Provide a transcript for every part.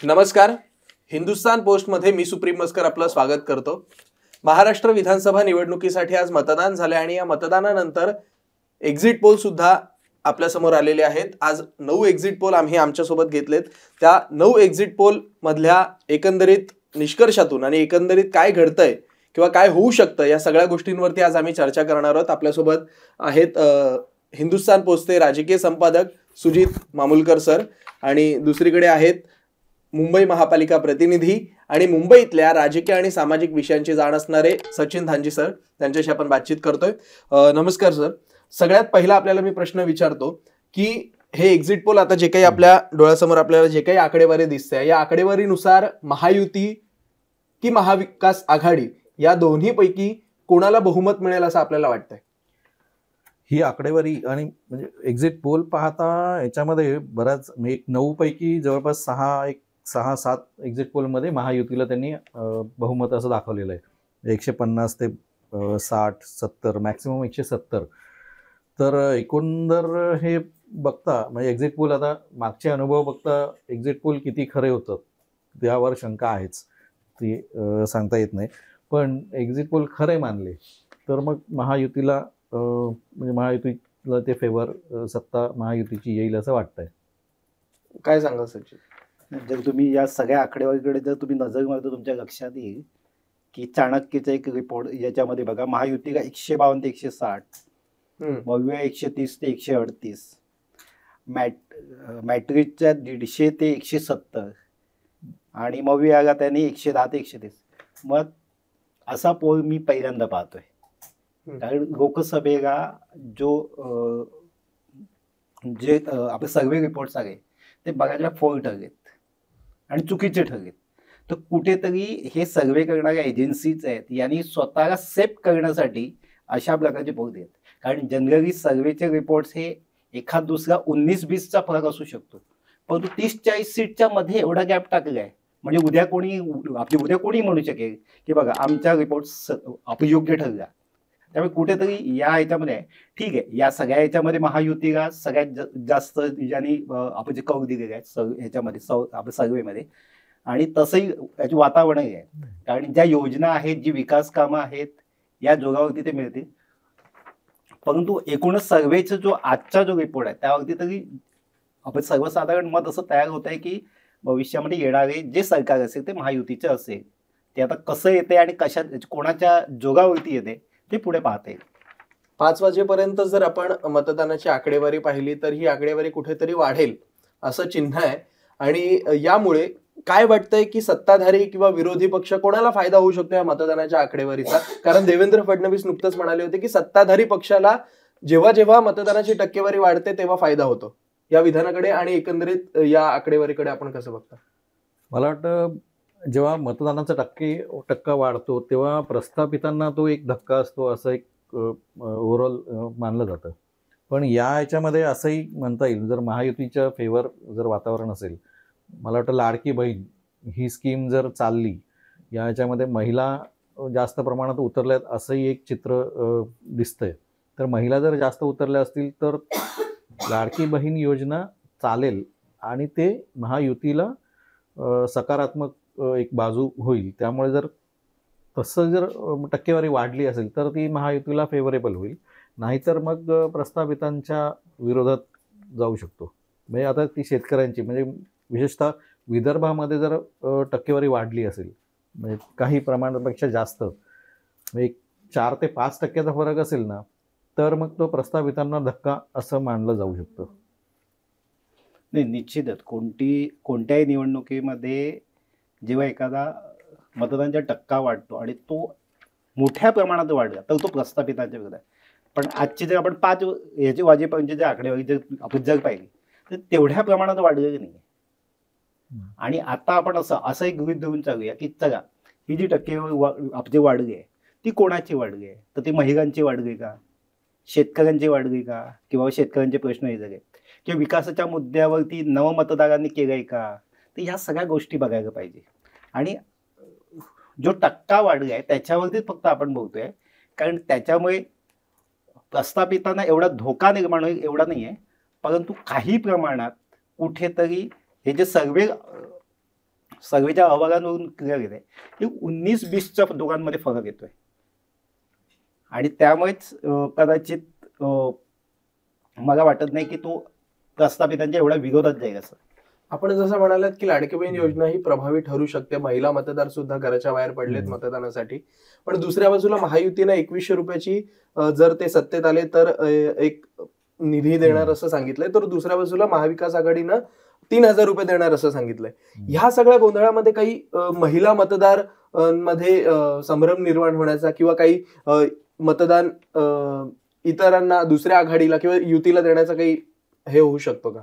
नमस्कार. हिंदुस्तान पोस्टमध्ये मी सुप्रीम मस्कर आपलं स्वागत करतो. महाराष्ट्र विधानसभा निवडणुकीसाठी आज मतदान झाले आणि या मतदानानंतर एक्झिट पोल सुद्धा आपल्या समोर आलेले आहेत. आज 9 एक्झिट पोल आम्ही आमच्यासोबत घेतलेत. त्या 9 एक्झिट पोल मधल्या एकंदरीत निष्कर्षातून आणि एकंदरीत काय घडतंय किंवा काय होऊ शकतं या सगळ्या गोष्टींवरती आज आम्ही चर्चा करणार आहोत. आपल्यासोबत आहेत हिंदुस्तान पोस्टचे राजकीय संपादक सुजित मामुलकर सर आणि दुसरीकडे आहेत मुंबई महापालिका प्रतिनिधी आणि मुंबईतल्या राजकीय आणि सामाजिक विषयांची जाण असणारे सचिन धांजी सर. त्यांच्याशी आपण बातचीत करतोय. नमस्कार सर. सगळ्यात पहिला आपल्याला मी प्रश्न विचारतो की हे एक्झिट पोल आता जे काही आपल्या डोळ्यासमोर आपल्याला जे काही आकडेवारी दिसते या आकडेवारीनुसार महायुती की महाविकास आघाडी या दोन्हीपैकी कोणाला बहुमत मिळेल असं आपल्याला वाटतंय? ही आकडेवारी आणि म्हणजे एक्झिट पोल पाहता याच्यामध्ये बऱ्याच 9 पैकी जवळपास 6-7 एक्झिट पोलमध्ये महायुतीला त्यांनी बहुमत असं दाखवलेलं आहे. 150 ते 60-70 मॅक्सिमम 170. तर एकंदर हे बघता म्हणजे एक्झिट पोल आता मागचे अनुभव बघता एक्झिट पोल किती खरे होतं त्यावर शंका आहेच, ती सांगता येत नाही. पण एक्झिट पोल खरे मानले तर मग महायुतीला म्हणजे महायुतीला ते फेवर सत्ता महायुतीची येईल असं वाटतंय. काय सांगा सचिन? जर तुम्ही या सगळ्या आकडेवारीकडे जर तुम्ही नजर मारता तुमच्या लक्षात येईल की चाणक्यचा एक रिपोर्ट याच्यामध्ये बघा, महायुतीला 152 ते 160, मव्या 130 ते 138, मॅट्रिकच्या 150 ते 170 आणि मव्याला त्यांनी 110 ते 130. मग असा पोल मी पहिल्यांदा पाहतोय. कारण लोकसभेला जे आपले सर्वे रिपोर्ट्स आले ते बघायला फोल ठरलेत आणि चुकीचे ठरलेत. तर कुठेतरी हे सर्वे करणाऱ्या एजन्सीज आहेत यांनी स्वतःला सेफ करण्यासाठी अशा प्रकारचे पोल देत. कारण जनरली सर्वेचे रिपोर्ट्स हे एखाद दुसरा 19-20चा फरक असू शकतो, परंतु 30-40 सीटच्या मध्ये एवढा गॅप टाकला आहे म्हणजे उद्या कोणी म्हणू शकेल की बघा आमचा रिपोर्ट अपयोग्य ठरला. त्यामुळे कुठेतरी या ह्याच्यामध्ये ठीक आहे, या सगळ्या ह्याच्यामध्ये महायुतीला सगळ्यात जास्त ज्यांनी आपण जे कौल दिलेले आहेत ह्याच्यामध्ये आपल्या सर्वेमध्ये, आणि तसंही याचे वातावरणही आहे. कारण ज्या योजना आहेत, जी विकास कामं आहेत या जोगावरती ते मिळतील. परंतु एकूणच सर्वेचा जो आजचा जो रिपोर्ट आहे त्यावरती तरी आपण सर्वसाधारण मत असं तयार होत आहे की भविष्यामध्ये येणारे जे सरकार असेल ते महायुतीचे असेल. ते आता कसं येते आणि कोणाच्या जोगावरती येते ते पुढे पाहता येईल. 5 वाजेपर्यंत जर आपण मतदानाची आकडेवारी पाहिली तर ही आकडेवारी कुठेतरी वाढेल असं चिन्ह आहे. आणि यामुळे काय वाटतंय की सत्ताधारी किंवा विरोधी पक्ष कोणाला फायदा होऊ शकतो या मतदानाच्या आकडेवारीचा? कारण देवेंद्र फडणवीस नुकतंच म्हणाले होते की सत्ताधारी पक्षाला जेव्हा जेव्हा मतदानाची टक्केवारी वाढते तेव्हा फायदा होतो. या विधानाकडे आणि एकंदरीत या आकडेवारीकडे आपण कसं बघता? मला वाटतं जेव्हा मतदानाचा टक्का वाढतो तेव्हा प्रस्थापितांना तो एक धक्का असतो असं एक ओव्हरऑल मानलं जातं. पण याच्यामध्ये असंही म्हणता येईल, जर महायुतीच्या फेवर जर वातावरण असेल, मला वाटतं लाडकी बहीण ही स्कीम जर चालली, याच्यामध्ये महिला जास्त प्रमाणात उतरल्यात असंही एक चित्र दिसतंय. तर महिला जर जास्त उतरल्या असतील तर लाडकी बहीण योजना चालेल आणि ते महायुतीला सकारात्मक एक बाजू होईल. त्यामुळे जर तसं जर टक्केवारी वाढली असेल तर ती महायुतीला फेवरेबल होईल, नाहीतर मग प्रस्थापितांच्या विरोधात जाऊ शकतो. म्हणजे आता ती शेतकऱ्यांची म्हणजे विशेषतः विदर्भामध्ये जर टक्केवारी वाढली असेल म्हणजे काही प्रमाणापेक्षा जास्त एक 4 ते 5% फरक असेल ना, तर मग तो प्रस्थापितांना धक्का असं मानलं जाऊ शकतं. नाही, निश्चितच कोणत्याही निवडणुकीमध्ये जेव्हा एखादा मतदानाचा टक्का वाढतो आणि तो मोठ्या प्रमाणात वाढला तर तो प्रस्थापितांच्या विरोधात. पण आजची जर आपण 5 याची वाजेपर्यंत जे आकडेवारी जर आपण जर पाहिली तर तेवढ्या प्रमाणात वाढलेली नाही. आणि आता आपण असं एक गृहीत धरून चालूया की चला ही जी टक्केवारी आपली वाढली आहे ती कोणाची वाढली आहे? तर ती महिलांची वाढली का, शेतकऱ्यांची वाढली का, किंवा शेतकऱ्यांचे प्रश्न हे झाले किंवा विकासाच्या मुद्द्यावरती नवमतदारांनी केलंय का? तर ह्या सगळ्या गोष्टी बघायला पाहिजे. आणि जो टक्का वाढला आहे त्याच्यावरतीच फक्त आपण बोलतोय, कारण त्याच्यामुळे प्रस्थापितांना एवढा धोका निर्माण होईल एवढा नाही आहे. परंतु काही प्रमाणात कुठेतरी हे जे सर्वे सर्वेच्या अहवालांवरून क्लिअर येत आहे की 19-20च्या दोघांमध्ये फरक येतोय. आणि त्यामुळेच कदाचित मला वाटत नाही की तो प्रस्थापितांच्या एवढ्या विरोधात जाईल असं. आपण जसं म्हणालात की लाडकी बहीण योजना ही प्रभावी ठरू शकते, महिला मतदार सुद्धा घराच्या बाहेर पडलेत मतदानासाठी. पण दुसऱ्या बाजूला महायुतीनं 2100 रुपयाची जर ते सत्तेत आले तर एक निधी देणार असं सांगितलंय, तर दुसऱ्या बाजूला महाविकास आघाडीनं 3000 रुपये देणार असं सांगितलंय. ह्या सगळ्या गोंधळामध्ये काही महिला मतदार मध्ये संभ्रम निर्माण होण्याचा किंवा काही मतदान इतरांना दुसऱ्या आघाडीला किंवा युतीला देण्याचा काही हे होऊ शकतो का?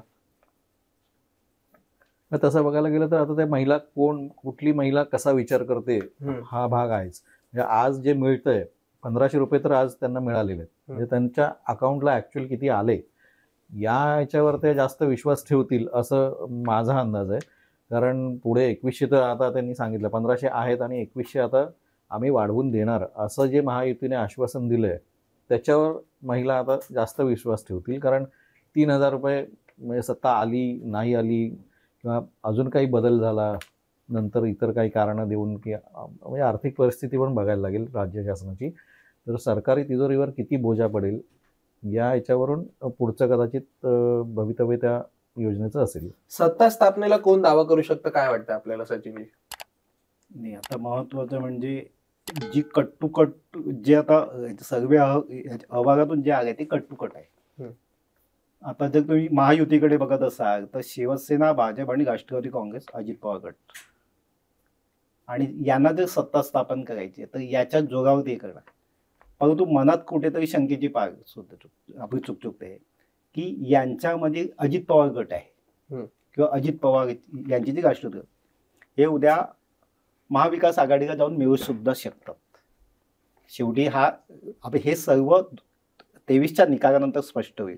तसं बघायला गेलं तर आता त्या महिला कुठली महिला कसा विचार करते हा भाग आहेच. म्हणजे आज जे मिळतंय 1500 रुपये तर आज त्यांना मिळालेले आहेत, म्हणजे त्यांच्या अकाउंटला ऍक्च्युअल किती आले याच्यावर ते जास्त विश्वास ठेवतील असं माझा अंदाज आहे. कारण पुढे 2100 तर आता त्यांनी सांगितलं 1500 आहेत आणि 2100 आता आम्ही वाढवून देणार असं जे महायुतीने आश्वासन दिलंय त्याच्यावर महिला आता जास्त विश्वास ठेवतील. कारण 3000 रुपये म्हणजे सत्ता आली नाही आली किंवा अजून काही बदल झाला नंतर इतर काही कारणं देऊन की म्हणजे आर्थिक परिस्थिती पण बघायला लागेल राज्य शासनाची, तर सरकारी तिजोरीवर किती बोजा पडेल या याच्यावरून पुढचं कदाचित भवितव्य त्या योजनेचं असेल. सत्ता स्थापनेला कोण दावा करू शकतं काय वाटतं आपल्याला सचिनजी? नाही, आता महत्वाचं म्हणजे जी कट जे आता सर्वे अहवालातून जे आले ते कट आहे. आता जर तुम्ही महायुतीकडे बघत असाल तर शिवसेना, भाजप आणि राष्ट्रवादी काँग्रेस, अजित पवार गट, आणि यांना जर सत्ता स्थापन करायची तर याच्या जोरावर ते करणार. परंतु मनात कुठेतरी शंकेची पार आपली चुकते की यांच्यामध्ये अजित पवार गट आहे किंवा अजित पवार यांची जी राष्ट्रवादी हे उद्या महाविकास आघाडीला जाऊन मिळू सुद्धा शकतात. शेवटी हे सर्व 23च्या निकालानंतर स्पष्ट होईल.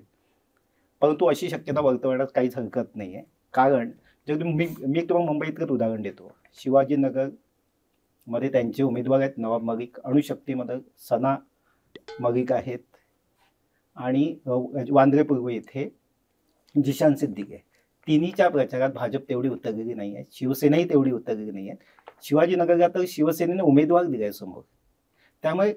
परंतु अशी शक्यता वर्तवण्यात काहीच हरकत नाही आहे. कारण जर मी तुम्हाला मुंबईतच उदाहरण देतो. शिवाजीनगर मध्ये त्यांचे उमेदवार आहेत नवाब मलिक, अणुशक्तीमध्ये सना मलिक आहेत आणि वांद्रे पूर्व येथे जिशान सिद्दीकी आहे. तिन्हीच्या प्रचारात भाजप तेवढी उतरलेली नाही आहे, शिवसेनाही तेवढी उतरलेली नाही आहे. शिवाजीनगरला तर शिवसेनेने उमेदवार दिलाय समोर. त्यामुळे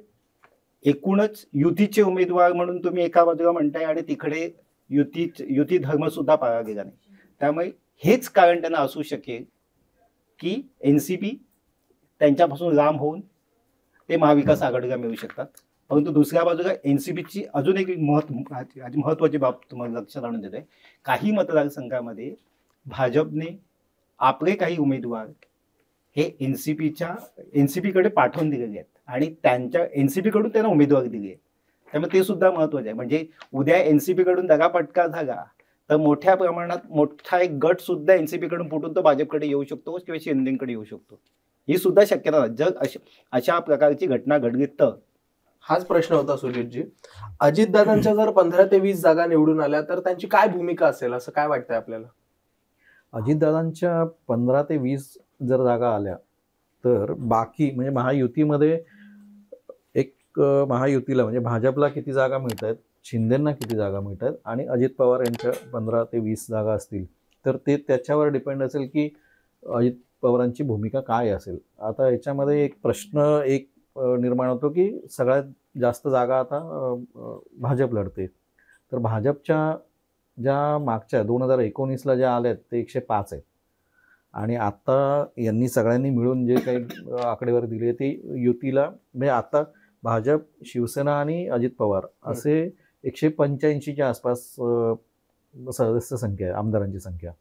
एकूणच युतीचे उमेदवार म्हणून तुम्ही एका बाजूला म्हणताय आणि तिकडे युती धर्म सुद्धा पाळला गेला नाही. त्यामुळे हेच कारण त्यांना असू शकेल की एनसीपी त्यांच्यापासून लांब होऊन ते महाविकास आघाडीला मिळू शकतात. परंतु दुसऱ्या बाजूला एनसीपीची अजून एक महत्वाची बाब तुम्हाला लक्षात आणून देतोय. काही मतदारसंघामध्ये भाजपने आपले काही उमेदवार हे एनसीपीकडे पाठवून दिलेले आहेत आणि त्यांच्या एनसीपीकडून त्यांना उमेदवारी दिली आहे. त्यामुळे ते सुद्धा महत्वाचे आहे. म्हणजे उद्या एनसीपीकडून दगापटका झाला तर मोठ्या प्रमाणात मोठा एक गट सुद्धा एनसीपीकडून फुटून तो भाजपकडे येऊ शकतो किंवा शिंदेकडे येऊ शकतो. ही सुद्धा शक्यता जर अशा प्रकारची घटना घडली तर. हाच प्रश्न होता सुजितजी. अजितदादांच्या जर 15 ते 20 जागा निवडून आल्या तर त्यांची काय भूमिका असेल असं काय वाटतंय आपल्याला? अजितदादांच्या 15 ते 20 जर जागा आल्या तर बाकी म्हणजे महायुतीमध्ये महायुतीला म्हणजे भाजपला किती जागा मिळत आहेत, शिंदेंना किती जागा मिळत आहेत आणि अजित पवार यांच्या 15 ते 20 जागा असतील तर ते त्याच्यावर डिपेंड असेल की अजित पवारांची भूमिका काय असेल. आता याच्यामध्ये एक प्रश्न निर्माण होतो की सगळ्यात जास्त जागा आता भाजप लढते. तर भाजपच्या ज्या मागच्या 2019ला ज्या आल्या आहेत ते 105 आहेत आणि आता यांनी सगळ्यांनी मिळून जे काही आकडेवारी दिली आहे ती युतीला म्हणजे आता भाजप, शिवसेना आणि अजित पवार असे 185च्या आसपास सदस्य संख्या आहे, आमदारांची संख्या.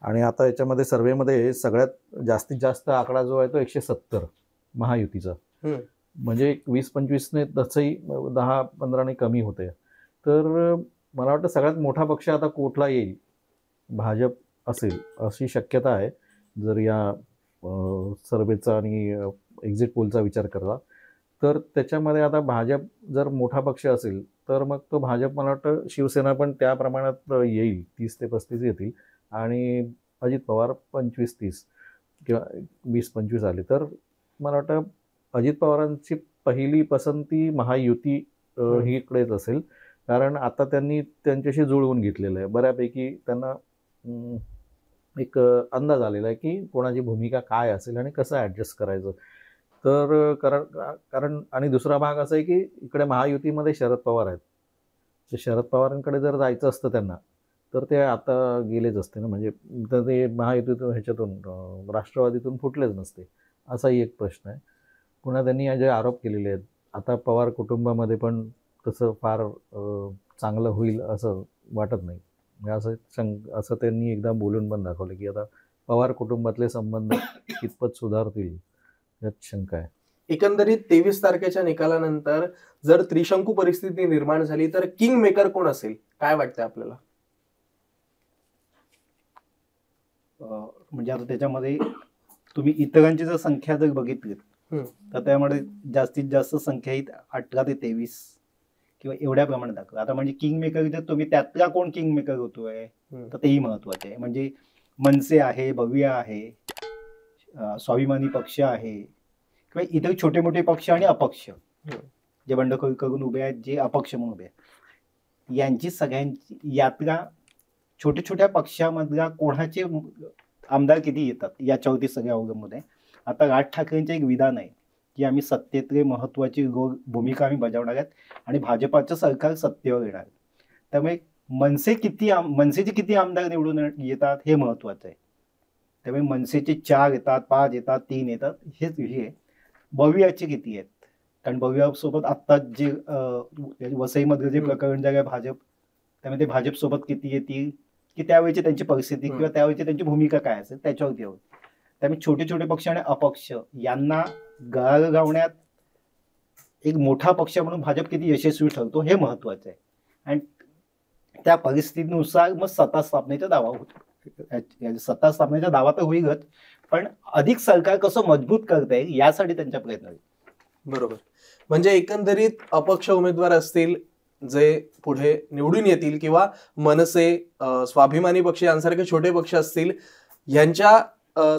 आणि आता याच्यामध्ये सर्वेमध्ये सगळ्यात जास्तीत जास्त आकडा जो आहे तो 170 महायुतीचा. म्हणजे 20-25ने तसंही 10-15ने कमी होते. तर मला वाटतं सगळ्यात मोठा पक्ष आता कुठला येईल, भाजप असेल अशी शक्यता आहे जर या सर्वेचा आणि एक्झिट पोलचा विचार करता. तर त्याच्यामध्ये आता भाजप जर मोठा पक्ष असेल तर मग तो भाजप मला वाटतं शिवसेना पण त्या प्रमाणात येईल, 30 ते 35 येतील आणि अजित पवार 25-30 किंवा 20-25 आले तर मला वाटतं अजित पवारांची पहिली पसंती महायुती ही इकडेच असेल. कारण आता त्यांनी त्यांच्याशी जुळवून घेतलेलं आहे बऱ्यापैकी. त्यांना एक अंदाज आलेला आहे की कोणाची भूमिका काय असेल आणि कसं ॲडजस्ट करायचं. तर कारण आणि दुसरा भाग असा आहे की इकडे महायुतीमध्ये शरद पवार आहेत. तर शरद पवारांकडे जर जायचं असतं त्यांना तर ते आता गेलेच असते ना, म्हणजे तर ते महायुतीतून ह्याच्यातून राष्ट्रवादीतून फुटलेच नसते. असाही एक प्रश्न आहे. पुन्हा त्यांनी जे आरोप केलेले आहेत आता पवार कुटुंबामध्ये पण तसं फार चांगलं होईल असं वाटत नाही. असं त्यांनी एकदा बोलून पण दाखवलं की आता पवार कुटुंबातले संबंध कितपत सुधारतील यात शंका आहे. एकंदरीत 23 तारखेच्या निकालानंतर जर त्रिशंकू परिस्थिती निर्माण झाली तर किंग मेकर कोण असेल, काय वाटतं आपल्याला? म्हणजे आता त्याच्यामध्ये तुम्ही इतरांची जर संख्या जर बघितली तर त्यामध्ये जास्तीत जास्त संख्या ही 18 ते 23 किंवा एवढ्या प्रमाणात दाखवत. आता म्हणजे किंग मेकर जर तुम्ही त्यातला कोण किंग मेकर होतोय तर तेही महत्वाचे आहे. म्हणजे मनसे आहे, भव्य आहे, स्वाभिमानी पक्ष आहे किंवा इतर छोटे मोठे पक्ष आणि अपक्ष जे बंडखोरी करून उभे आहेत, जे अपक्ष म्हणून उभे आहेत, यांची सगळ्यांची यात्रा छोट्या छोट्या पक्षामधल्या कोणाचे आमदार किती येतात याच्यावरती सगळ्या अवलंबून आहे. आता राज ठाकरेंचे एक विधान आहे की आम्ही सत्तेतले महत्वाची भूमिका आम्ही बजावणार आहेत आणि भाजपाचं सरकार सत्तेवर येणार. त्यामुळे मनसेचे किती आमदार निवडून येतात हे महत्वाचं आहे. त्यामुळे मनसेचे 4 येतात, 5 येतात, 3 येतात हेच विषय आहे. भव्याचे किती आहेत, कारण भव्यासोबत आत्ता जे वसईमध्ये जे प्रकरण झालं भाजप, त्यामुळे ते भाजपसोबत किती येतील की त्यावेळेची त्यांची परिस्थिती किंवा त्यावेळेची त्यांची भूमिका काय असेल त्याच्यावरती होईल. त्यामुळे छोटे छोटे पक्ष आणि अपक्ष यांना गळाला गावण्यात एक मोठा पक्ष म्हणून भाजप किती यशस्वी ठरतो हे महत्वाचं आहे. आणि त्या परिस्थितीनुसार मग सत्ता स्थापनेचा दावा होतो. सत्ता स्थापनेचा दावा तर होईलच, पण अधिक सरकार कसं मजबूत करता येईल यासाठी त्यांचा प्रयत्न होईल. बरोबर. म्हणजे एकंदरीत अपक्ष उमेदवार असतील जे पुढे निवडून येतील किंवा मनसे, स्वाभिमानी पक्ष यांसारखे छोटे पक्ष असतील, यांच्या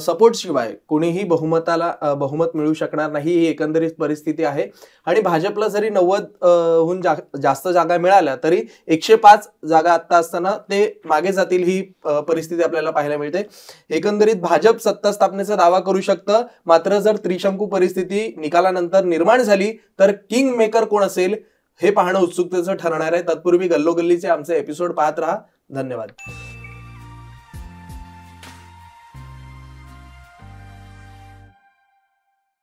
सपोर्ट शिवाय कोणीही बहुमत मिळू शकणार नाही, ही एकंदरीत परिस्थिती आहे. आणि भाजपला जरी 90हून जास्त जागा मिळाल्या तरी 105 जागा आत्ता असताना ते मागे जातील, ही परिस्थिती आपल्याला पाहायला मिळते. एकंदरीत भाजप सत्ता स्थापनेचा दावा करू शकतं, मात्र जर त्रिशंकू परिस्थिती निकालानंतर निर्माण झाली तर किंग मेकर कोण असेल हे पाहणं उत्सुकतेचं ठरणार आहे. तत्पूर्वी गल्लोगल्लीचे आमचे एपिसोड पाहत राहा. धन्यवाद.